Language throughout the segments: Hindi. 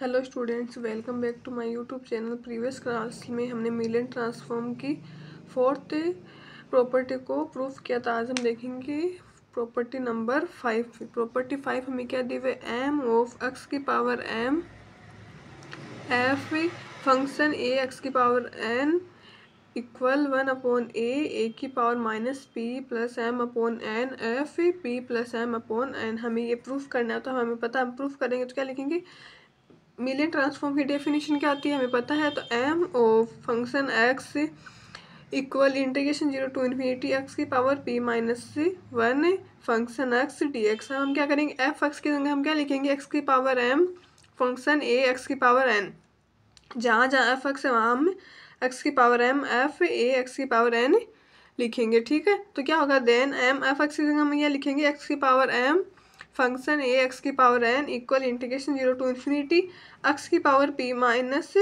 Hello students, welcome back to my YouTube channel. Previous class में हमने मीलियन ट्रांसफॉर्म की फोर्थ प्रॉपर्टी को प्रूफ किया था। आज हम देखेंगे प्रॉपर्टी नंबर 5। प्रॉपर्टी 5 हमें क्या दी हुई, एम ऑफ एक्स की पावर एम एफ फंक्शन ए एक्स की पावर एन इक्वल 1/a की power minus P plus M upon N F P plus M upon N. हमें ये प्रूफ करना है, तो हमें पता है हम प्रूफ करेंगे तो क्या लिखेंगे। मिलियन ट्रांसफॉर्म की डेफिनेशन क्या आती है हमें पता है, तो m of function x equal integration 0 to infinity x की power P minus 1 function x d x. हम क्या करेंगे, एफ एक्स की जगह हम क्या लिखेंगे, एक्स की पावर एम फंक्शन ए एक्स की पावर एन। जहाँ जहाँ एफ एक्स है वहाँ हम एक्स की power M F A x की पावर एन लिखेंगे। ठीक है, तो क्या होगा, देन एम एफ एक्स की जगह हम ये लिखेंगे एक्स की पावर एम फंक्शन ए एक्स की power N equal integration 0 to infinity x की power P minus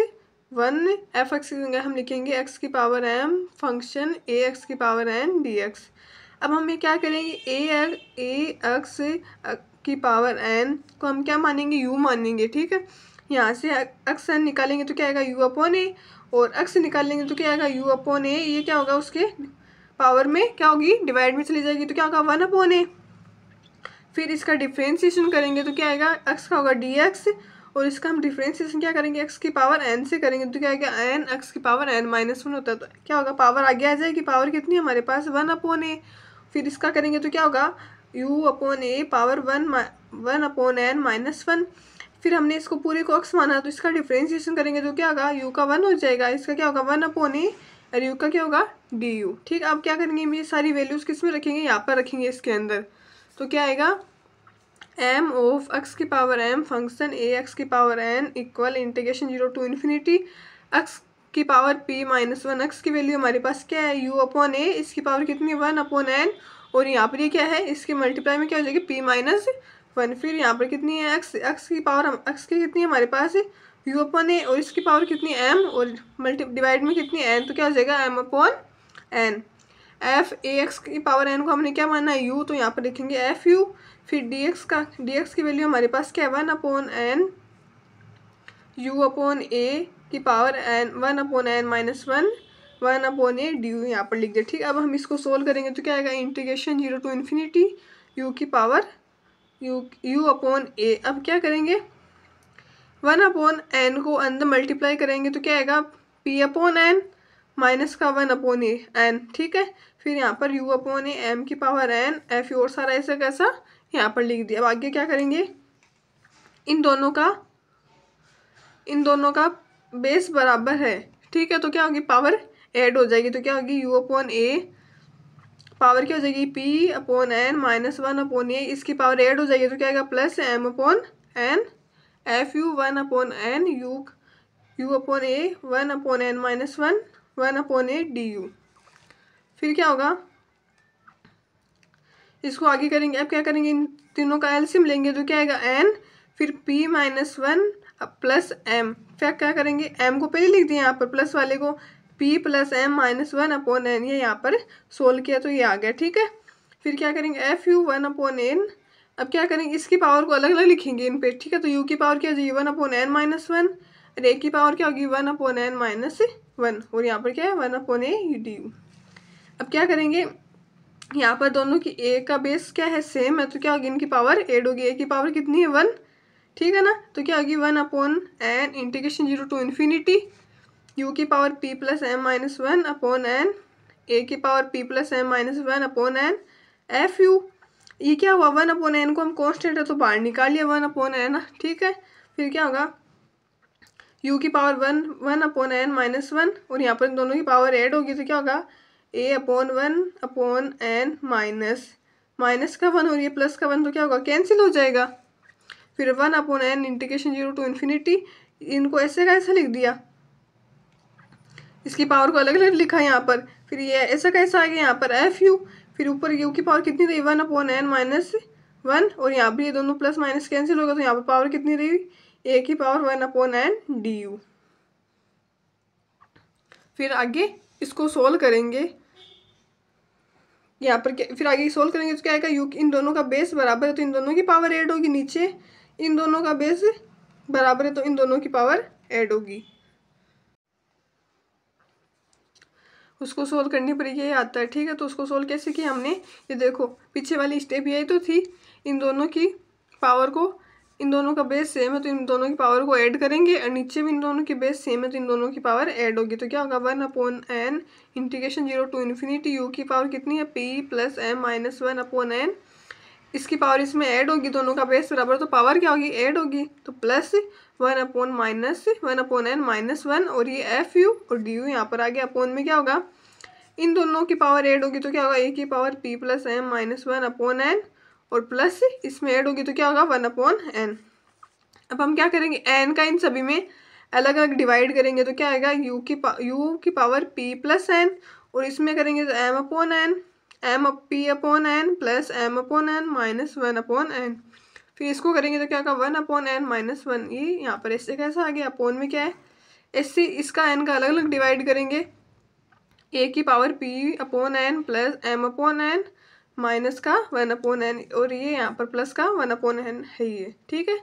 1 f x की जगह हम लिखेंगे एक्स की पावर एम फंक्शन ए एक्स की पावर एन डी एक्स। अब हम ये क्या करेंगे, ए एक्स की पावर एन को हम क्या मानेंगे, यू मानेंगे। ठीक है, यहाँ से एक्स एन निकालेंगे तो क्या आएगा, यू अपॉन ए, और एक्स निकालेंगे तो क्या आएगा, यू अपॉन ए। ये क्या होगा, उसके पावर में क्या होगी, डिवाइड में चली जाएगी तो क्या होगा, 1 अपॉन ए। फिर इसका डिफ्रेंसिएशन करेंगे तो क्या आएगा, एक्स का होगा डी एक्स, और इसका हम डिफ्रेंसिएशन क्या करेंगे, एक्स की पावर एन से करेंगे तो क्या आएगा, एन एक्स की पावर एन माइनस 1 होता है। तो क्या होगा, पावर आगे आ जाएगी। पावर कितनी है हमारे पास, 1 अपॉन ए। फिर इसका करेंगे तो क्या होगा, U upon A power 1 upon N minus 1। फिर हमने इसको पूरे को एक्स माना, तो इसका डिफ्रेंसिएशन करेंगे तो क्या होगा, यू का 1 हो जाएगा, इसका क्या होगा 1 अपॉन ए, और यू का क्या होगा डी यू। ठीक, अब क्या करेंगे, ये सारी वैल्यूज किस में रखेंगे, यहाँ पर रखेंगे इसके अंदर। तो क्या आएगा, एम ऑफ एक्स की पावर एम फंक्शन ए एक्स की power N equal integration 0 to infinity x की पावर पी माइनस 1। एक्स की वैल्यू हमारे पास क्या है, यू अपॉन ए, इसकी पावर कितनी है 1 अपॉन एन, और यहाँ पर ये क्या है, इसके मल्टीप्लाई में क्या हो जाएगी, पी माइनस 1। फिर यहाँ पर कितनी है एक्स, एक्स की पावर हम एक्स की कितनी है हमारे पास यू अपॉन ए, और इसकी पावर कितनी है एम, और डिवाइड में कितनी है एन, तो क्या हो जाएगा M upon N. F A x की पावर एन को हमने क्या माना है, यू, तो यहाँ पर लिखेंगे एफ यू। फिर डी एक्स की वैल्यू हमारे पास क्या है, 1 upon N you upon A की power N 1 upon N minus 1 upon A D U यहाँ पर लिख दिया। ठीक, अब हम इसको सोल्व करेंगे तो क्या आएगा, इंटीग्रेशन 0 टू इन्फिनिटी यू की पावर यू अपॉन ए। अब क्या करेंगे, 1 अपॉन एन को अंदर मल्टीप्लाई करेंगे तो क्या आएगा, पी अपॉन एन माइनस का 1 अपॉन ए एन। ठीक है, फिर यहाँ पर u अपॉन ए एम की पावर एन एफ और सारा ऐसा कैसा यहाँ पर लिख दिया। अब आगे क्या करेंगे, इन दोनों का बेस बराबर है। ठीक है, तो क्या होगी, पावर ऐड हो जाएगी तो क्या होगी, u अपॉन ए पावर क्या हो जाएगी, p upon N minus 1 upon a, इसकी पावर ऐड हो जाएगी तो क्या आएगा, plus M upon N f u 1 upon N you upon a 1 upon N minus 1 upon A D you. फिर क्या होगा, इसको आगे करेंगे। अब क्या करेंगे, इन तीनों का एलसीएम लेंगे तो क्या आएगा एन, फिर p माइनस 1 प्लस एम। फिर क्या करेंगे, m को पहले लिख दिया यहाँ पर, प्लस वाले को p plus M minus 1 upon N, ये यहाँ पर सोल्व किया तो ये आ गया। ठीक है, फिर क्या करेंगे, एफ यू 1 अपॉन एन। अब क्या करेंगे, इसकी पावर को अलग अलग लिखेंगे इन पे। ठीक है, तो u की पावर क्या हो जाएगी 1 अपॉन एन माइनस 1, और a की पावर क्या होगी 1 अपॉन एन माइनस 1, और यहाँ पर क्या है 1 अपॉन ए डी यू। अब क्या करेंगे, यहाँ पर दोनों की ए का बेस क्या है, सेम है, तो क्या होगी, इनकी पावर ऐड होगी। ए की पावर कितनी है 1, ठीक है ना, तो क्या होगी 1 upon N integration 0 to infinity you की power p plus M minus 1 upon n a की power p plus M minus 1 upon N f u. ये क्या हुआ, 1 अपॉन एन को हम कॉन्स्टेंट है तो बाहर निकाल लिया 1 अपॉन एन। ठीक है, फिर क्या होगा, यू की पावर 1 अपॉन एन माइनस 1, और यहाँ पर दोनों की पावर ऐड होगी तो क्या होगा, ए अपॉन 1 अपॉन एन माइनस का 1 और ये प्लस का 1, तो क्या होगा, कैंसिल हो जाएगा। फिर 1 upon N integration 0 to infinity, इनको ऐसे का ऐसा लिख दिया, इसकी पावर को अलग अलग लिखा यहाँ पर। फिर ये ऐसा कैसा आ गया यहाँ पर एफ यू, फिर ऊपर यू की पावर कितनी रही 1 अपॉन एन माइनस 1, और यहाँ भी ये दोनों प्लस माइनस कैंसिल होगा तो यहाँ पर पावर कितनी रही, ए की power 1 upon N D you. फिर आगे इसको सोल्व करेंगे यहाँ पर, फिर आगे सोल्व करेंगे तो क्या आएगा, यू इन दोनों का बेस बराबर है तो इन दोनों की पावर ऐड होगी नीचे, इन दोनों का बेस बराबर है तो इन दोनों की पावर ऐड होगी। उसको सोल्व करने पर ये आता है, ठीक है। तो उसको सोल्व कैसे किया हमने, ये देखो पीछे वाली स्टेप यही तो थी, इन दोनों की पावर को, इन दोनों का बेस सेम है तो इन दोनों की पावर को ऐड करेंगे, और नीचे भी इन दोनों की बेस सेम है तो इन दोनों की पावर ऐड होगी। तो क्या होगा 1/n integration 0 to infinity you की पावर कितनी है p + m - 1/n, इसकी पावर इसमें ऐड होगी, दोनों का बेस बराबर तो पावर क्या होगी ऐड होगी, तो प्लस 1/(-1n-1) और ये एफ यू और डी यू यहाँ पर आ गया। अपोन में क्या होगा, इन दोनों की पावर ऐड होगी तो क्या होगा ए की पावर p + m - 1/n और प्लस इसमें ऐड होगी तो क्या होगा 1/n। अब हम क्या करेंगे, n का इन सभी में अलग अलग डिवाइड करेंगे तो क्या आएगा u की पावर p + n और इसमें करेंगे तो m/n p/n plus m/n - 1/n। फिर इसको करेंगे तो क्या होगा 1/n - 1, ये यहाँ पर इससे कैसा आ गया, अपोन में क्या है इससे इसका n का अलग अलग डिवाइड करेंगे, a की power p/n plus m/n minus का 1/n और ये यहाँ पर प्लस का 1/n है ये, ठीक है।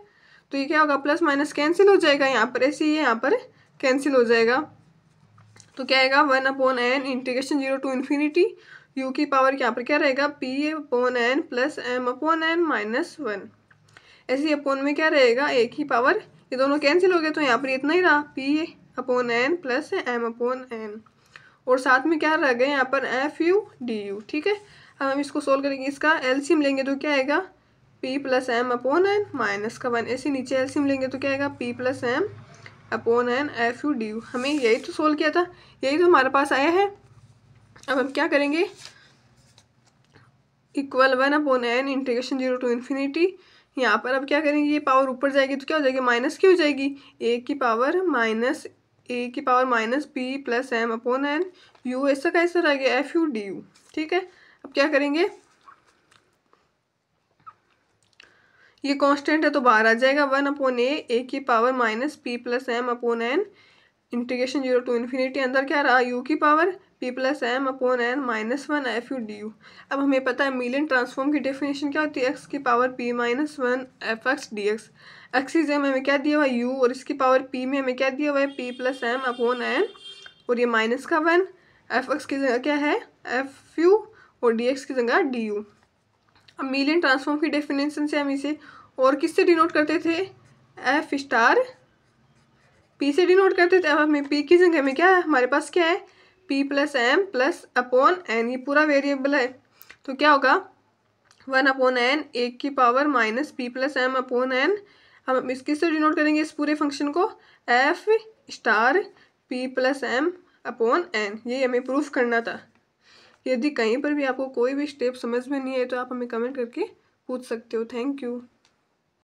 तो ये क्या होगा प्लस माइनस कैंसिल हो जाएगा, यहाँ पर ऐसे ये यहाँ पर कैंसिल हो जाएगा तो क्या आएगा 1/n integration 0 to infinity u की पावर यहाँ पर क्या रहेगा p/n प्लस m/n - 1। ऐसे ही अपोन में क्या रहेगा एक ही पावर, ये दोनों कैंसिल हो गए तो यहाँ पर इतना ही रहा p/n प्लस m/n और साथ में क्या रह गए यहाँ पर एफ यू डी यू, ठीक है। अब हम इसको सोल्व करेंगे, इसका एलसीएम लेंगे तो क्या आएगा p + m/n माइनस का 1, ऐसे नीचे एलसीएम लेंगे तो क्या आएगा p + m/n F U D you. हमें यही तो सोल्व किया था, यही तो हमारे पास आया है। अब हम क्या करेंगे, equal 1/n integration 0 to infinity, यहाँ पर अब क्या करेंगे ये पावर ऊपर जाएगी तो क्या हो जाएगी माइनस की हो जाएगी, a की power minus p + m/n u ऐसा कैसा रह गया एफ यू डी यू, ठीक है। अब क्या करेंगे, ये कांस्टेंट है तो बाहर आ जाएगा 1/a a की power minus p + m/n integration 0 to infinity, अंदर क्या रहा u की power p + m/n - 1 F U D U. अब हमें पता है मीलियन ट्रांसफॉर्म की डेफिनेशन क्या होती है, x की power p - 1 fx dx। Axis में हमें क्या दिया हुआ है u और इसकी पावर p में हमें क्या दिया हुआ है p + m/n और ये माइनस का 1, fx की जगह क्या है एफ यू और dx की जगह डी यू। अब मीलियन ट्रांसफॉर्म की डेफिनेशन से हम इसे और किससे डिनोट करते थे, एफ स्टार पी से डिनोट करते थे। अब हमें पी की जगह में क्या है हमारे पास क्या है p + m + n, ये पूरा वेरिएबल है तो क्या होगा 1/n एक की पावर माइनस p + m/n। हम इस किससे डिनोट करेंगे इस पूरे फंक्शन को, f स्टार p + m/n, ये हमें प्रूफ करना था। यदि कहीं पर भी आपको कोई भी स्टेप समझ में नहीं आए तो आप हमें कमेंट करके पूछ सकते हो। Thank you.